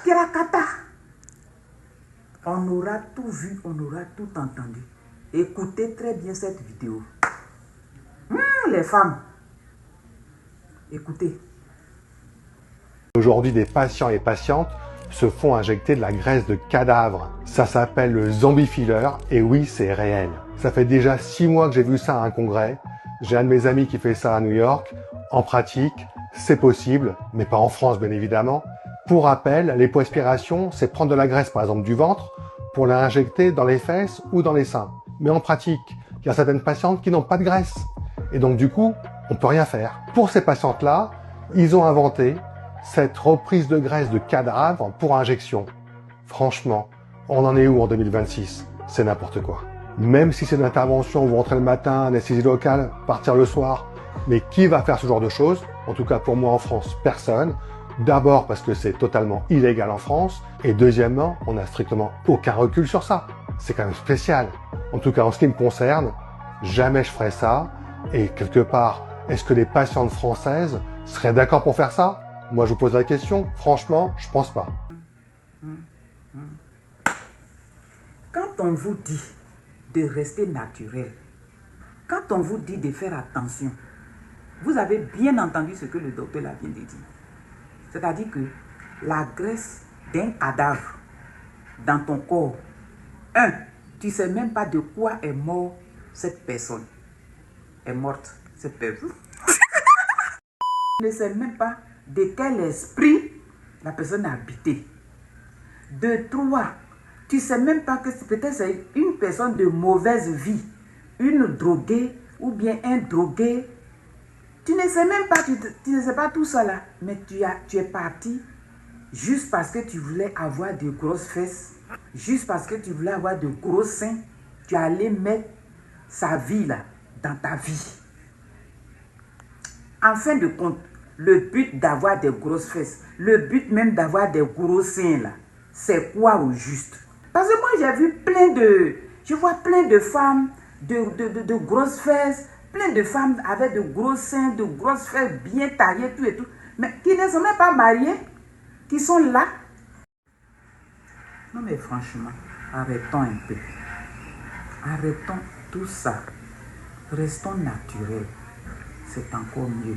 Kirakata. On aura tout vu, on aura tout entendu. Écoutez très bien cette vidéo. Les femmes, écoutez. Aujourd'hui, des patients et patientes se font injecter de la graisse de cadavre. Ça s'appelle le zombie filler et oui, c'est réel. Ça fait déjà 6 mois que j'ai vu ça à un congrès. J'ai un de mes amis qui fait ça à New York. En pratique, c'est possible, mais pas en France bien évidemment. Pour rappel, l'époaspiration, c'est prendre de la graisse par exemple du ventre pour l'injecter dans les fesses ou dans les seins. Mais en pratique, il y a certaines patientes qui n'ont pas de graisse. Et donc du coup, on peut rien faire. Pour ces patientes-là, ils ont inventé cette reprise de graisse de cadavre pour injection. Franchement, on en est où en 2026? C'est n'importe quoi. Même si c'est une intervention, vous rentrez le matin, anesthésie locale, partir le soir, mais qui va faire ce genre de choses? En tout cas pour moi en France, personne. D'abord parce que c'est totalement illégal en France, et deuxièmement, on n'a strictement aucun recul sur ça. C'est quand même spécial. En tout cas, en ce qui me concerne, jamais je ferai ça, et quelque part, est-ce que les patientes françaises seraient d'accord pour faire ça? Moi, je vous pose la question, franchement, je pense pas. Quand on vous dit de rester naturel, quand on vous dit de faire attention, vous avez bien entendu ce que le docteur là vient de dire. C'est-à-dire que la graisse d'un cadavre dans ton corps, tu ne sais même pas de quoi est morte cette personne. Est morte cette personne. Tu ne sais même pas de quel esprit la personne a habité. De 3, tu ne sais même pas que peut-être c'est une personne de mauvaise vie, une droguée ou bien un drogué. Tu ne sais même pas, tu ne sais pas tout ça là, mais tu es parti juste parce que tu voulais avoir de grosses fesses, juste parce que tu voulais avoir de gros seins, tu allais mettre sa vie là dans ta vie. En fin de compte, le but d'avoir des grosses fesses, le but même d'avoir des gros seins là, c'est quoi au juste? Parce que moi je vois plein de femmes de grosses fesses, plein de femmes avec de gros seins, de grosses fesses bien taillées, tout et tout, mais qui ne sont même pas mariées, qui sont là. Non mais franchement, arrêtons un peu. Arrêtons tout ça. Restons naturels. C'est encore mieux.